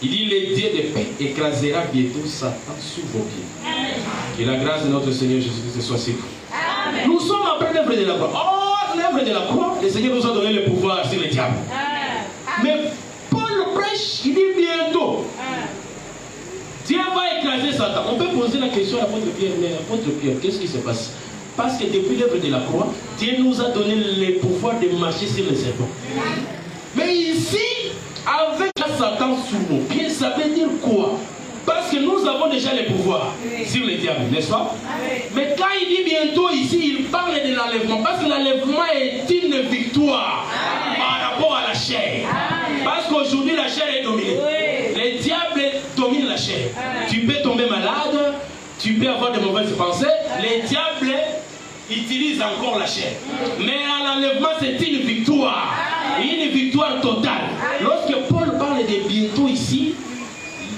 Il dit les dieux de paix écrasera bientôt Satan sous vos pieds. Que la grâce de notre Seigneur Jésus-Christ soit sur vous. Amen. Nous sommes après l'œuvre de la croix. Oh, l'œuvre de la croix, le Seigneur nous a donné le pouvoir sur le diable. Mais Paul prêche, il dit bientôt. Dieu va écraser Satan. On peut poser la question à l'apôtre Pierre, mais l'apôtre Pierre, qu'est-ce qui se passe? Parce que depuis l'œuvre de la croix, Dieu nous a donné le pouvoir de marcher sur les serpents. Mais ici, avec Satan sous nos pieds, ça veut dire quoi? Parce que nous avons déjà le pouvoir sur le diable, n'est-ce pas? Mais quand il dit bientôt ici, il parle de l'enlèvement. Parce que l'enlèvement est une victoire par rapport à la chair. Parce qu'aujourd'hui, la chair est dominée. Le diable domine la chair. Tu peux tomber malade, tu peux avoir de mauvaises pensées. Le diable utilise encore la chair. Mais à l'enlèvement, c'est une victoire. Une victoire totale. Lorsque Paul parle de bientôt ici,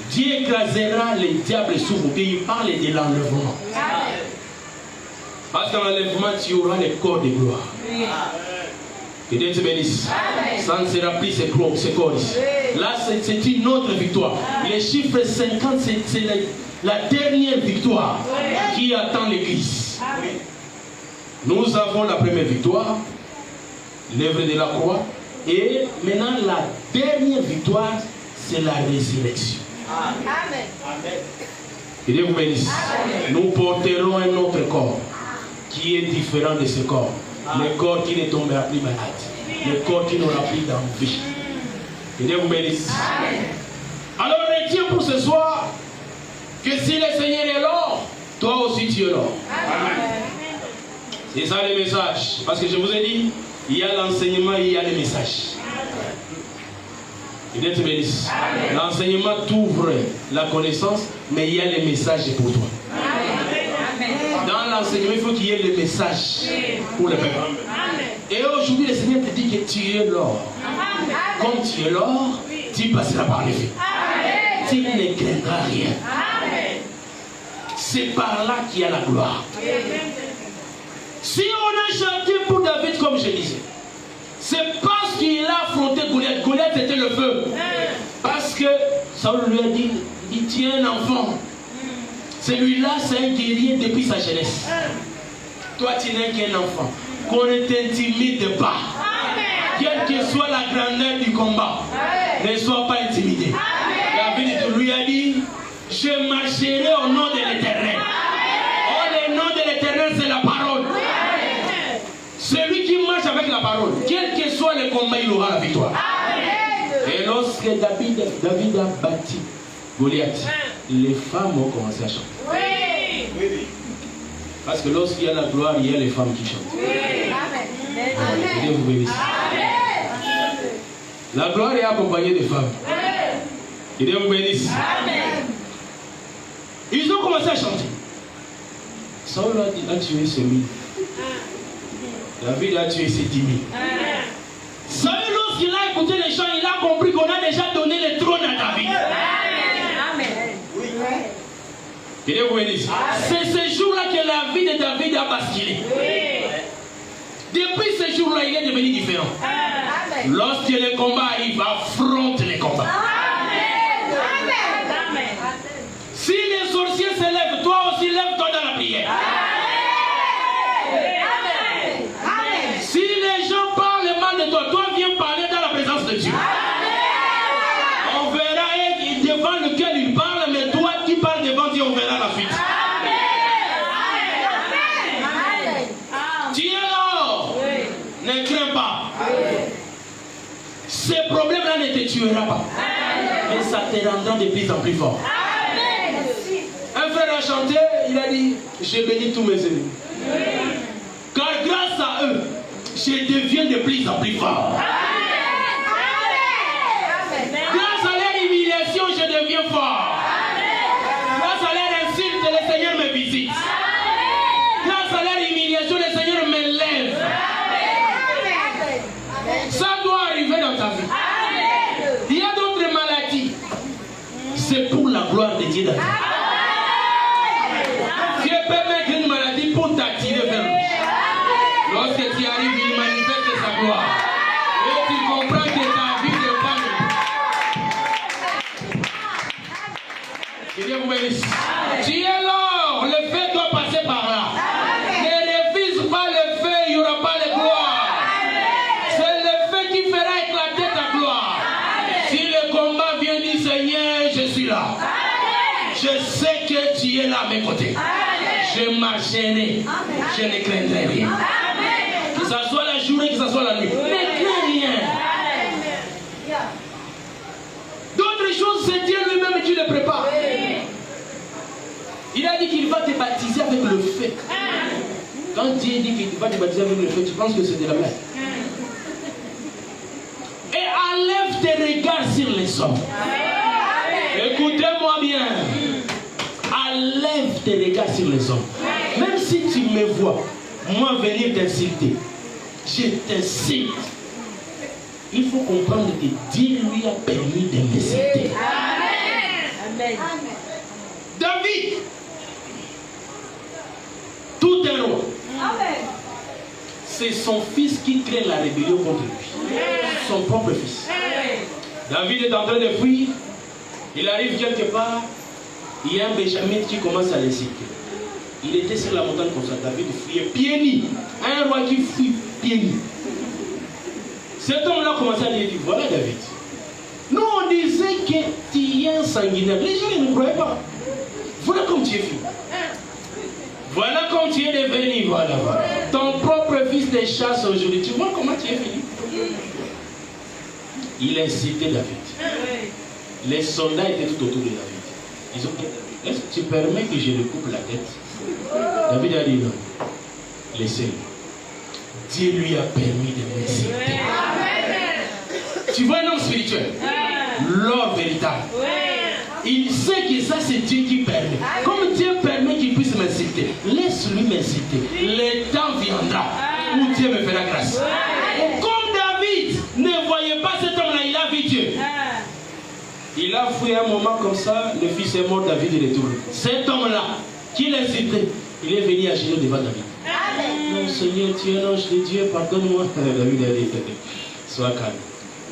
Dieu écrasera les diables sous vos pieds. Il parle de l'enlèvement. Parce qu'en l'enlèvement, tu auras le corps de gloire. Que Dieu te bénisse. Ça ne sera plus ces corps ici. Là, c'est une autre victoire. Les chiffres 50, c'est la dernière victoire qui attend l'église. Nous avons la première victoire. l'œuvre de la croix. Et maintenant, la dernière victoire, c'est la résurrection. Amen. Et Dieu vous bénisse. Nous porterons un autre corps qui est différent de ce corps. Le corps qui ne tombera plus malade. Le corps qui n'aura plus d'envie. Et Dieu vous bénisse. Alors retiens pour ce soir que si le Seigneur est là, toi aussi tu es là. C'est ça le message. Parce que je vous ai dit, il y a l'enseignement et il y a le message. Et Dieu te bénisse. L'enseignement t'ouvre la connaissance, mais il y a le message pour toi. Dans l'enseignement, il faut qu'il y ait le message pour le peuple. Et aujourd'hui, le Seigneur te dit que tu es l'or. Comme tu es l'or, tu passeras par les feux. Tu ne craindras rien. C'est par là qu'il y a la gloire. Si on a chanté pour David, comme je disais, c'est parce qu'il a affronté Goliath. Goliath était le feu. Parce que Saül lui a dit, tiens un enfant. Celui-là, c'est un guerrier depuis sa jeunesse. Toi, tu n'es qu'un enfant. Qu'on ne t'intimide pas. Quelle que soit la grandeur du combat, ne sois pas intimidé. David lui a dit, je marcherai au nom de l'Éternel. Oh, le nom de l'Éternel, c'est la parole. Celui qui marche avec la parole, quel que soit le combat, il aura la victoire. Et lorsque David a bâti Goliath, les femmes ont commencé à chanter. Parce que lorsqu'il y a la gloire, il y a les femmes qui chantent. Dieu vous bénisse. La gloire est accompagnée des femmes. Et Dieu vous bénisse. Ils ont commencé à chanter. Saül a tué ses 1000. David a tué ses 10 000. Saül, lorsqu'il a écouté les chants, il a compris qu'on a déjà donné le trône à David. Et Dieu vous bénisse. C'est ce jour-là que la vie de David a basculé. Depuis ce jour-là, il est devenu différent. Lorsque le combat arrive, affronte les combats. Si les sorciers se lèvent, toi aussi lève-toi dans la prière. Si les gens parlent mal de toi, toi viens parler dans la présence de Dieu. On verra devant lequel il parle, mais toi qui parles devant Dieu, on verra la suite. Tu es là, ne crains pas. Ces problèmes-là ne te tuera pas, mais ça te rendra de plus en plus fort. Un frère a chanté, il a dit, je bénis tous mes ennemis. Car grâce à eux, je deviens de plus en plus fort. Grâce à leur humiliation, je deviens fort. Grâce à leur insulte, le Seigneur me visite. Grâce à leur humiliation, le Seigneur me lève. Ça doit arriver dans ta vie. Il y a d'autres maladies. C'est pour la gloire de Dieu dans ta vie. Dieu peut mettre une maladie pour t'attirer vers lui. Lorsque tu arrives, il manifeste sa gloire. Et tu comprends que ta vie dépend de lui. Que Dieu vous bénisse. Tu es là, le feu doit passer par là. Ne refuse pas le feu, il n'y aura pas de gloire. C'est le feu qui fera éclater ta gloire. Si le combat vient du Seigneur, je suis là. Je sais que tu es là à mes côtés. Je marcherai. Je ne craindrai rien. Que ce soit la journée, que ce soit la nuit. Ne crains rien. D'autres choses, c'est Dieu lui-même qui le prépare. Il a dit qu'il va te baptiser avec le feu. Quand Dieu dit qu'il va te baptiser avec le feu, tu penses que c'est de la blague. Et enlève tes regards sur les hommes. Écoutez-moi bien. Enlève tes regards sur les hommes. Même si tu me vois, moi venir t'insulter, je t'incite. Il faut comprendre que Dieu lui a permis de m'insulter. Amen. David, tout un roi. C'est son fils qui crée la rébellion contre lui. Son propre fils. David est en train de fuir. Il arrive quelque part. Il y a un Benjamin qui commence à l'insulter. Il était sur la montagne comme ça. David fuyait pieds nus. Un roi qui fuit pieds nus. Cet homme-là a commencé à dire, voilà David. Nous on disait que tu es un sanguinaire. Les gens ne croyaient pas. Voilà comme tu es fini. Voilà comme tu es devenu. Voilà. Ton propre fils te chasse aujourd'hui. Tu vois comment tu es fini. Il a incité David. Les soldats étaient tout autour de David. Ils ont dit, est-ce que tu permets que je lui coupe la tête? David a dit non. Laissez-le. Dieu lui a permis de m'insulter. Tu vois un homme spirituel, l'homme véritable. Il sait que ça c'est Dieu qui permet. Comme Dieu permet qu'il puisse m'insulter, laisse-lui m'insulter. Le temps viendra où Dieu me fera grâce. Comme David ne voyait pas cet homme-là, il a vu Dieu. Il a fouillé un moment comme ça, le fils est mort, David est retourné. Cet homme-là, qui l'a incité, il est venu à genoux devant David. Non, Seigneur, tu es un ange de Dieu, pardonne-moi. David a dit, sois calme.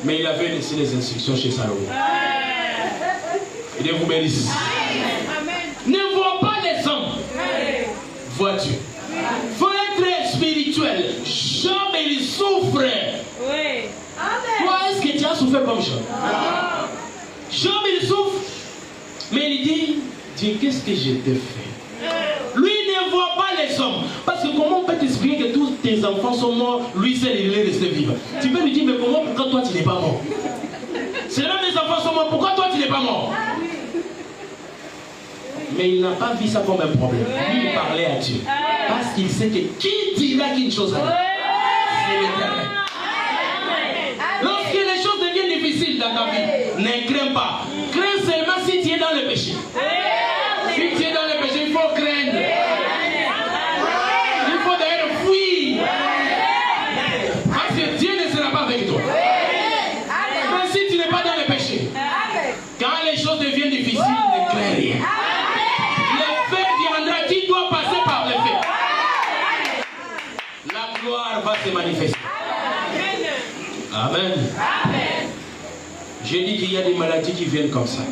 Mais il avait laissé les instructions chez Salomon. Et Dieu vous bénisse. Ne vois pas les hommes, vois Dieu. Il faut être spirituel. Job, il souffre. Toi, est-ce que tu as souffert comme Job? Job, il souffre. Mais il dit, Dieu, qu'est-ce que je t'ai fait? Lui ne voit pas les hommes. Parce que comment on peut t'expliquer que tous tes enfants sont morts, lui seul il est resté vivant? Tu peux lui dire, mais pourquoi toi tu n'es pas mort? C'est là mes enfants sont morts, pourquoi toi tu n'es pas mort? Mais il n'a pas vu ça comme un problème. Lui il parlait à Dieu. Parce qu'il sait que qui dira qu'une chose arrive? C'est l'Éternel. Lorsque les choses deviennent difficiles dans ta vie, ne crains pas. Crains seulement si tu es dans le péché. Si tu es dans le péché, il faut craindre. Il faut d'ailleurs fuir. Parce que Dieu ne sera pas avec toi. Mais si tu n'es pas dans le péché, quand les choses deviennent difficiles, ne crains rien. Le fait viendra, tu dois passer par le fait. La gloire va se manifester. Amen. J'ai dit qu'il y a des maladies qui viennent comme ça.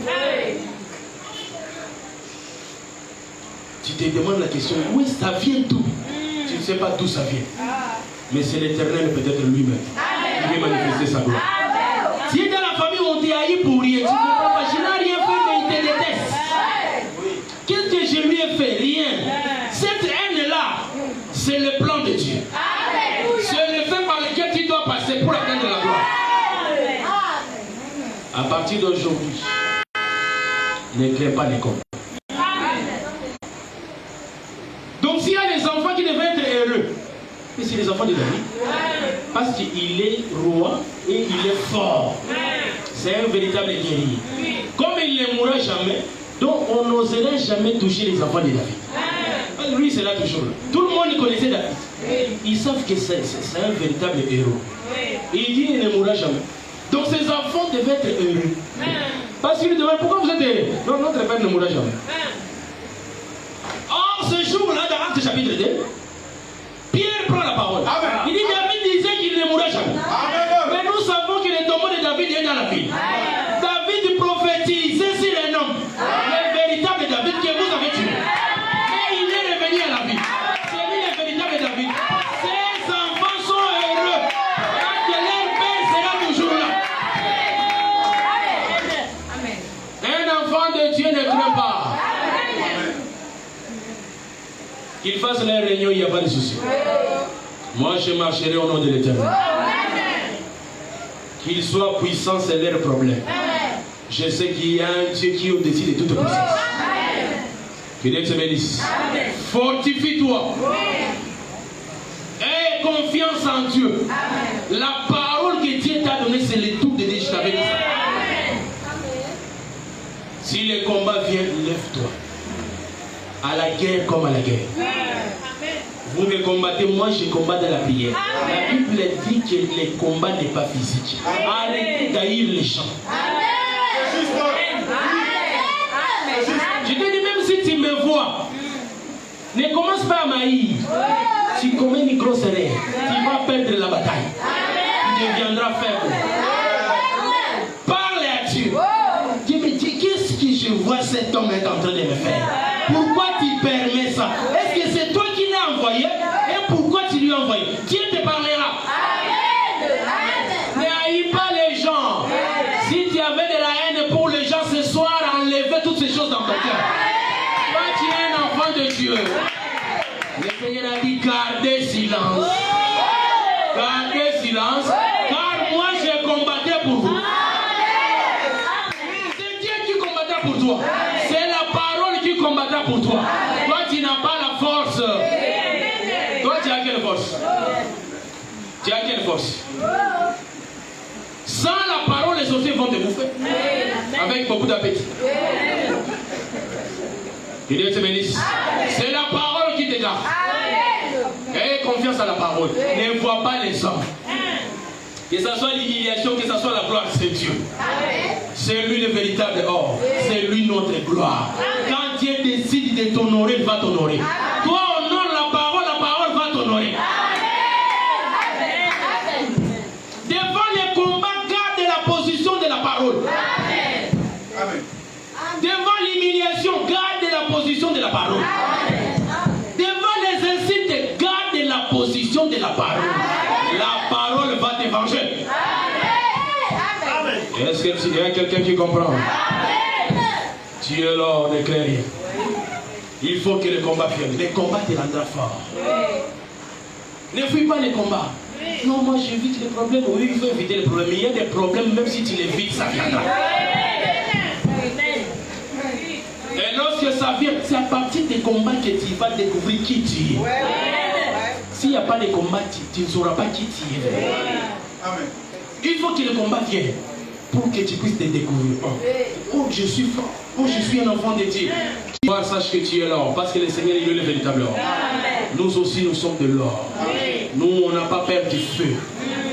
Tu te demandes la question, où ça vient d'où? Tu ne sais pas d'où ça vient. Mais c'est l'Éternel peut-être lui-même qui veut manifester sa gloire. Si dans la famille on t'a haï pour rien, tu ne comprends pas, je n'ai rien fait mais il te déteste. Qu'est-ce que je lui ai fait? Rien. Cette haine-là, c'est le plan de Dieu. C'est le fait par lequel tu dois passer pour atteindre la gloire. À partir d'aujourd'hui, ne crains pas les comptes. Donc s'il y a des enfants qui devaient être heureux, mais c'est les enfants de David. Parce qu'il est roi et il est fort. C'est un véritable guerrier. Comme il ne mourra jamais, donc on n'oserait jamais toucher les enfants de David. Lui c'est là toujours. Tout le monde connaissait David. Ils savent que c'est un véritable héros. Et il dit qu'il ne mourra jamais. Donc ces enfants devaient être heureux. Parce qu'il lui demande pourquoi vous êtes heureux. Non, notre père ne mourra jamais. Or ce jour-là, dans Actes chapitre 2, Pierre prend la parole. Il dit David disait qu'il ne mourra jamais. Mais nous savons que le tombeau de David est dans la ville. David prophétisait sur un homme, le véritable David que vous avez tué. Et il est revenu à la vie. C'est lui le véritable David. Ses enfants sont heureux. Parce que leur père sera toujours là. Un enfant de Dieu ne craint pas. Qu'ils fassent leur réunion, il n'y a pas de souci. Moi, je marcherai au nom de l'Éternel. Qu'ils soient puissants, c'est leur problème. Je sais qu'il y a un Dieu qui est au-dessus de toute puissance. Que Dieu te bénisse. Fortifie-toi. Aie confiance en Dieu. La parole que Dieu t'a donnée, c'est le tout de Dieu. Je t'avais dit ça. Si le combat vient, lève-toi. À la guerre comme à la guerre. Vous me combattez, moi je combats dans la prière. La Bible dit que le combat n'est pas physique. Arrêtez d'haïr les gens. Je te dis, même si tu me vois, ne commence pas à m'haïr. Tu commets une grosse erreur. Tu vas perdre la bataille. Tu deviendras faible. Parle à Dieu. Tu me dis, qu'est-ce que je vois cet homme est en train de me faire? Pourquoi tu permets ça? Est-ce que c'est toi qui l'as envoyé? Et pourquoi tu lui as envoyé? Dieu te parlera. Ne Le Seigneur a dit gardez silence. Gardez silence. Car moi j'ai combattu pour vous. C'est Dieu qui combattra pour toi. C'est la parole qui combattra pour toi. Toi tu n'as pas la force. Toi tu as quelle force? Tu as quelle force? Sans la parole, les sorciers vont te bouffer. Avec beaucoup d'appétit. Que Dieu te bénisse. C'est la parole qui te garde. Aie confiance à la parole. Ne vois pas les hommes. Que ce soit l'humiliation, que ce soit la gloire, c'est Dieu. C'est lui le véritable or. C'est lui notre gloire. Quand Dieu décide de t'honorer, il va t'honorer. Toi, honore la parole va t'honorer. Devant les combats, garde la position de la parole. Amen. Devant l'humiliation, garde la position de la parole. Devant les insultes, garde la position de la parole. La parole va te venger. Est-ce qu'il y a quelqu'un qui comprend? Tu es l'or des clairiers. Il faut que le combat vienne. Les combats te rendront fort. Ne fuis pas les combats. Non, moi j'évite les problèmes. Oui, il faut éviter les problèmes. Il y a des problèmes, même si tu les évites, ça viendra. Et lorsque ça vient, c'est à partir des combats que tu vas découvrir qui tu es. S'il n'y a pas de combat, tu ne sauras pas qui tu es. Amen. Il faut que le combat vienne pour que tu puisses te découvrir. Oh, je suis fort. Oh, je suis un enfant de Dieu. Toi, sache que tu es l'or, parce que le Seigneur, il est le véritable or. Nous aussi, nous sommes de l'or. Nous, on n'a pas peur du feu.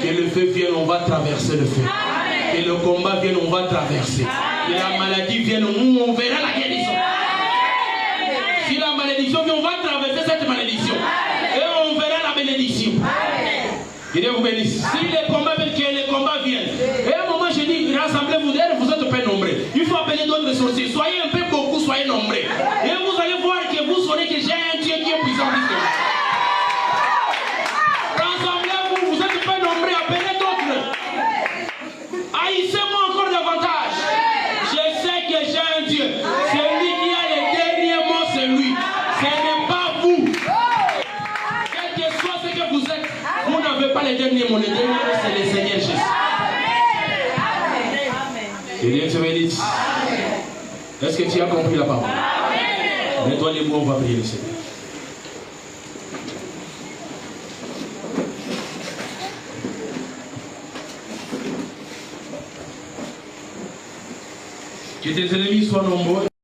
Que le feu vienne, on va traverser le feu. Que le combat vienne, on va traverser. Que la maladie vienne, nous, on verra la guérison. Si la malédiction vient, on va traverser cette malédiction. Et on verra la bénédiction. Que Dieu vous bénisse. Si les combats viennent, que les combats viennent. Et à un moment, je dis, rassemblez-vous, vous êtes peu nombreux. Il faut appeler d'autres sorciers. Soyez un peu beaucoup, soyez nombreux. Et vous allez voir que vous saurez que j'ai un Dieu qui est puissant. Rassemblez-vous, vous êtes peu nombreux, appelez d'autres. Haïssez-moi encore davantage. Je sais que j'ai un Dieu. Celui qui a les derniers mots, c'est lui. Ce n'est pas vous. Quel que soit ce que vous êtes, vous n'avez pas les derniers mots. Les derniers mots, c'est le Seigneur Jésus. Que Dieu te bénisse. Est-ce que tu as compris la parole? Mets-toi les mots, on va prier le Seigneur. Que tes ennemis soient nombreux.